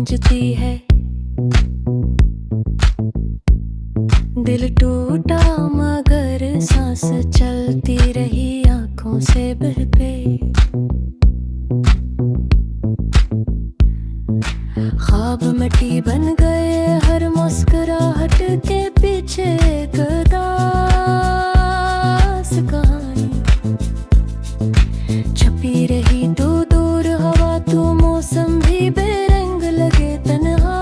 गूंजती है। दिल टूटा मगर सांस चलती रही आंखों से बह पे। ख्वाब मिट्टी बन गए हर मुस्कुराहट के पीछे एक उदास कहानी छपी रही। तू दूर हवा तू मौसम भी बेरंग लगे तन्हा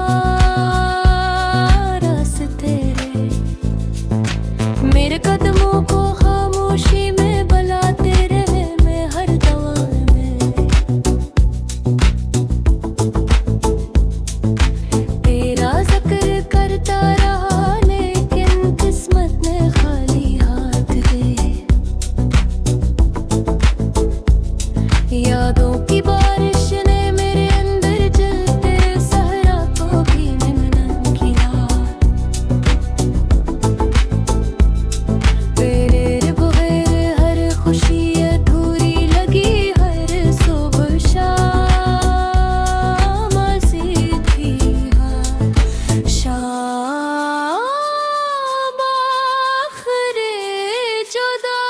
रास्ते मेरे कदमों को खामोशी में बुलाते रहे। मैं हर दौर में तेरा जिक्र करता रहा लेकिन किस्मत ने खाली हाथ दिए। यादों की बारिश ने मेरे अंदर जलते सहरा को भी नमन किया। तेरे बगैर हर खुशी अधूरी लगी। हर सुबह शाम सी थी शाम आखिरी जुदाई।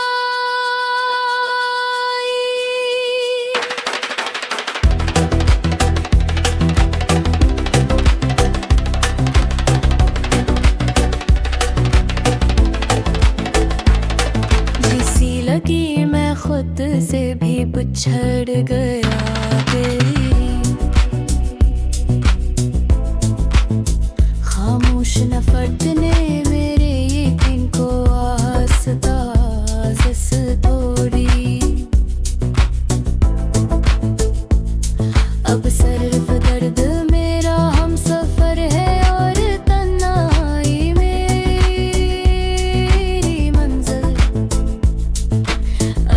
जिसी लगी मैं खुद से भी बिछड़ गया। तेरी खामोश नफरत ने मेरे यकीन को आहिस्ता आहिस्ता तोड़ी। अब सिर्फ दर्द मेरा हम सफर है और तन्हाई मेरी मंजिल।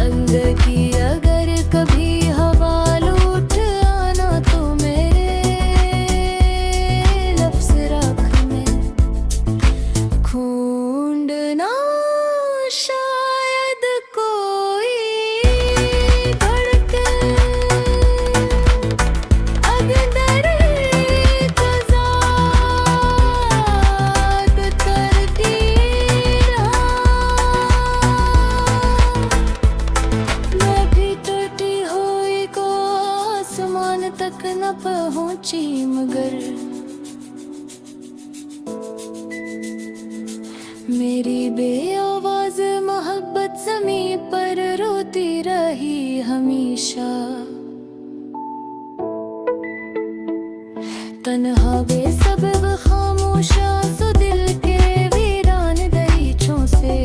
अंदर की अगर कभी हवा लूट आना तो मेरे लफ्ज़ राख में ढूंढना शायद कोई धड़के अंदर तज़ाद करती रहा। मैं भी टूटी हुई को आसमान तक न पहुंची मगर मेरी बेआवाज मोहब्बत ज़मीं पर रोती रही हमेशा। तन्हा बेसबब खामोशा सो दिल के वीरान दरीचों से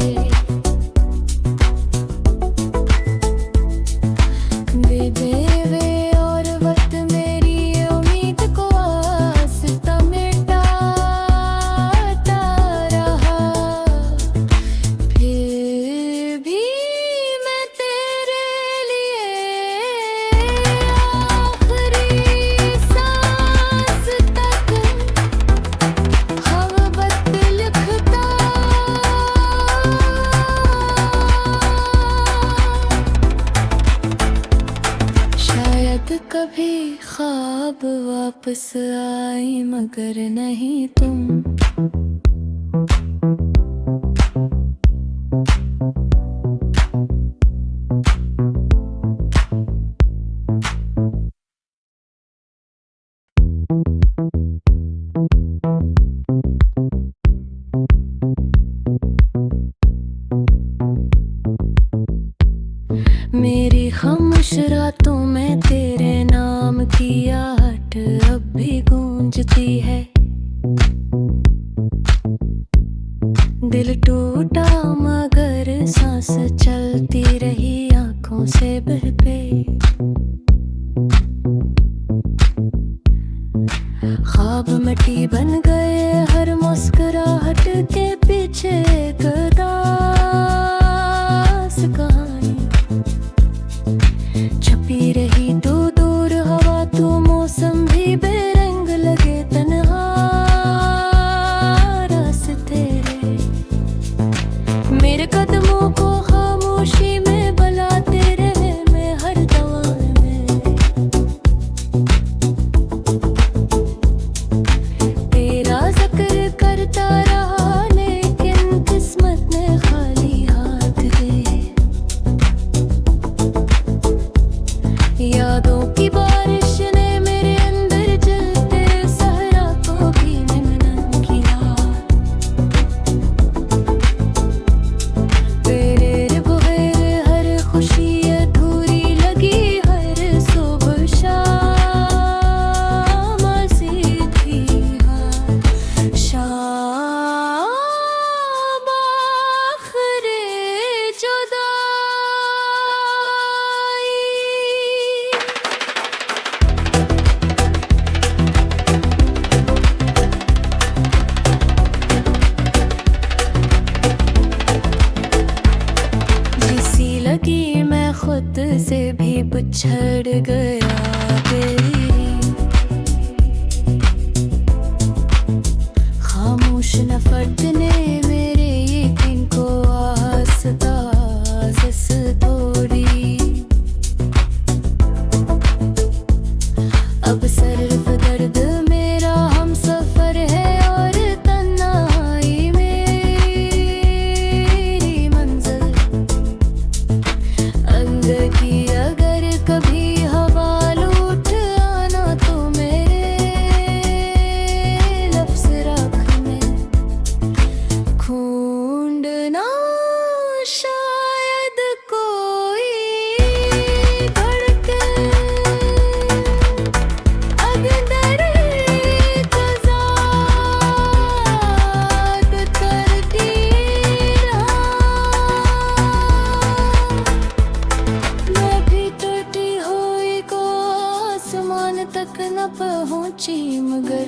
बेदेवे और वक्त मेरी उम्मीद को आस्ता मिटाता रहा। फिर भी मैं तेरे लिए आखिरी सांस तक मोहब्बत लिखता। शायद कभी ख्वाब वापस आए मगर नहीं तुम। मेरी खामोश रातों में तेरे नाम की आहट अब भी गूंजती है। दिल टूटा मगर सांस चलती रही आंखों से बह पे। ख्वाब मिट्टी बन गए हर मुस्कुराहट के पीछे एक उदास कहानी छपी रही। तू दूर हवा तू मौसम भी बेरंग लगे तन्हा रास्ते मेरे कदमों को खामोशी में बुलाते रहे। मैं हर दौर में बिछड़ गया बेरी। खामोश नफरत ने मेरे यकीन को आस्ताज़ तोड़ी। अब सिर्फ दर्द मेरा हम सफर है और तन्हाई मेरी मंजिल। अंदर की अगर कभी हवा लूट आना तो मेरे लफ्ज़ राख में ढूंढना शायद कोई धड़के अंदर तज़ाद करती रहा। मैं भी टूटी हुई को आसमान तक न पहुंची मगर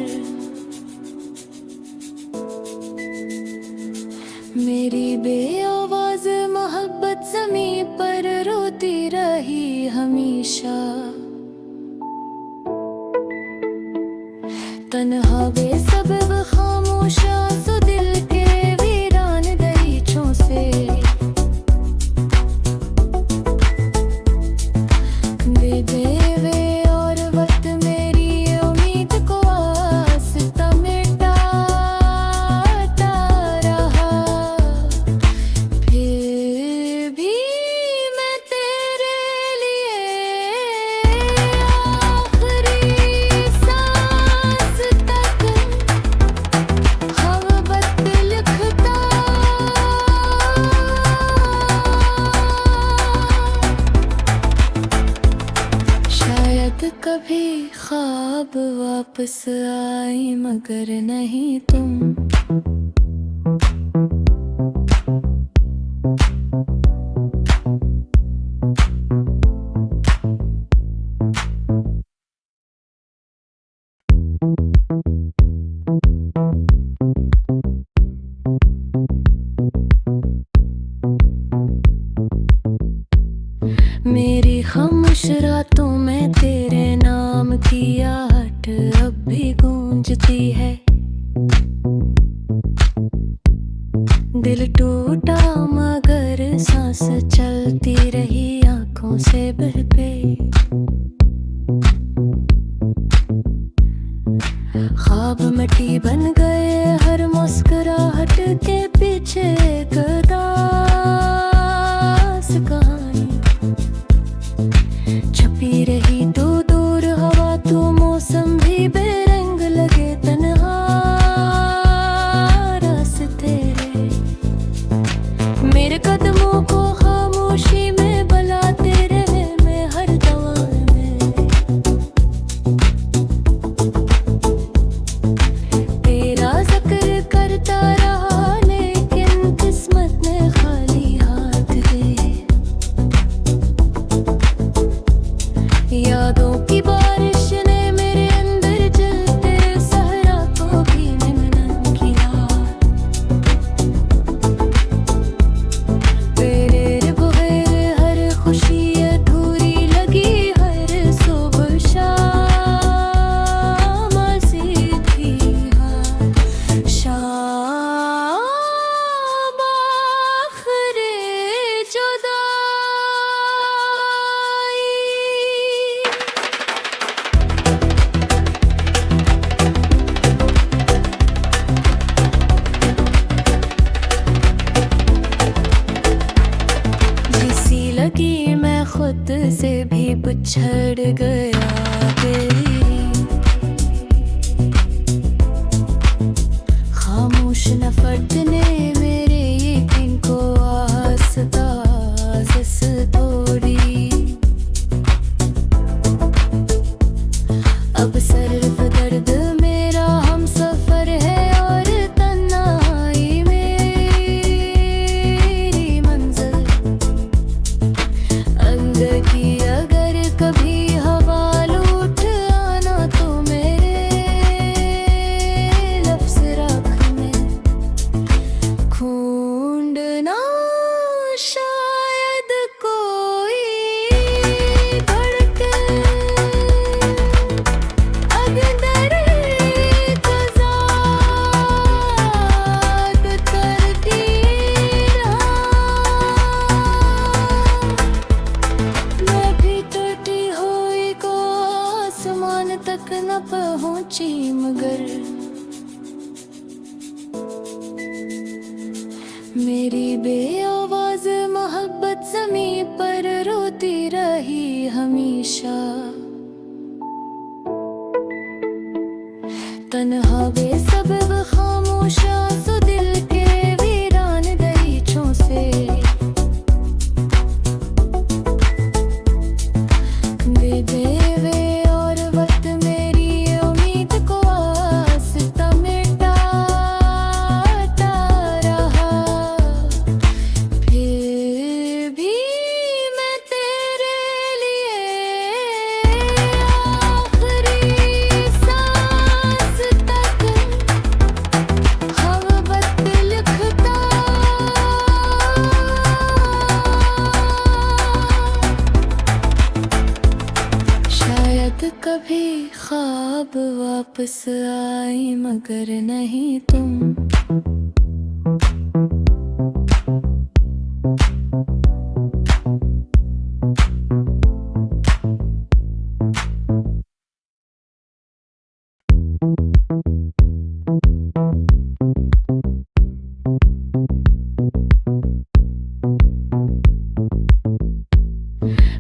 मेरी बेआवाज़ मोहब्बत ज़मीं पर रोती रही हमेशा। तन्हा बेसबब खामोशा सो दिल के वीरान दरीचों से दे देवे और वक्त मेरी उम्मीद को आस्ता मिटाता रहा। फिर भी मैं तेरे लिए आखिरी सांस तक मोहब्बत लिखता। शायद कभी ख्वाब वापस आए मगर नहीं तुम। मेरी खामोश रातों में तेरे नाम की आहट अब भी गूंजती है। दिल टूटा मगर सांस चलती रही आंखों से बह पे। ख्वाब मिट्टी बन गए हर मुस्कुराहट के पीछे एक उदास कहानी छपी रही। तो दूर हवा तो मौसम भी बेरंग लगे तन्हा रास्ते मेरे कदमों को खामोशी में बुलाते रहे। मैं हर दौर में तेरा जिक्र करता रहा लेकिन किस्मत ने खाली हाथ दे। यादों की बारिश ने मेरे अंदर जलते सहरा को भी निमन किया। तेरे बगैर हर खुशी अधूरी लगी। हर सुबह शाम सी थी हर शाम आखिरी जुदाई। जिसी लगी मैं खुद से भी बिछड़ गया बेरी। खामोश नफरत ने मेरे यकीन को आस्ताज़ तोड़ी। अब सिर्फ दर्द मेरा हम सफर है और तन्हाई मेरी मंजिल। अंदर की अगर कभी हवा पहुंची मगर मेरी बेआवाज मोहब्बत ज़मीं पर रोती रही हमेशा। तन्हा बेसबब खामोशा सो दिल के वीरान दरीचों से दे देवे और वक्त मेरी उम्मीद को आस्ता मिटाता रहा। फिर भी मैं तेरे लिए आखिरी सांस तक मोहब्बत लिखता। शायद कभी ख्वाब वापस आए मगर नहीं तुम।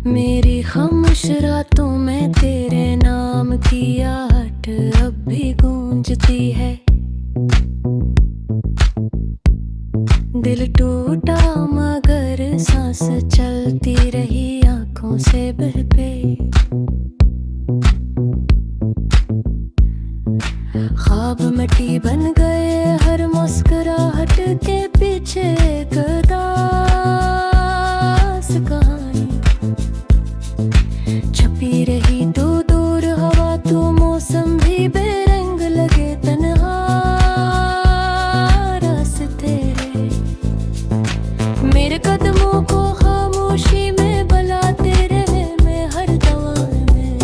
मेरी खामोश रातों में तेरे नाम की आहट अब भी गूंजती है। दिल टूटा मगर सांस चलती रही आंखों से बह पे। ख्वाब मिट्टी बन गए हर मुस्कुराहट के पीछे एक उदास कहानी छपी रही। तो दूर हवा तो मौसम भी बेरंग लगे तन्हा रास्ते मेरे कदमों को खामोशी में बुलाते रहे मैं हर दवा में।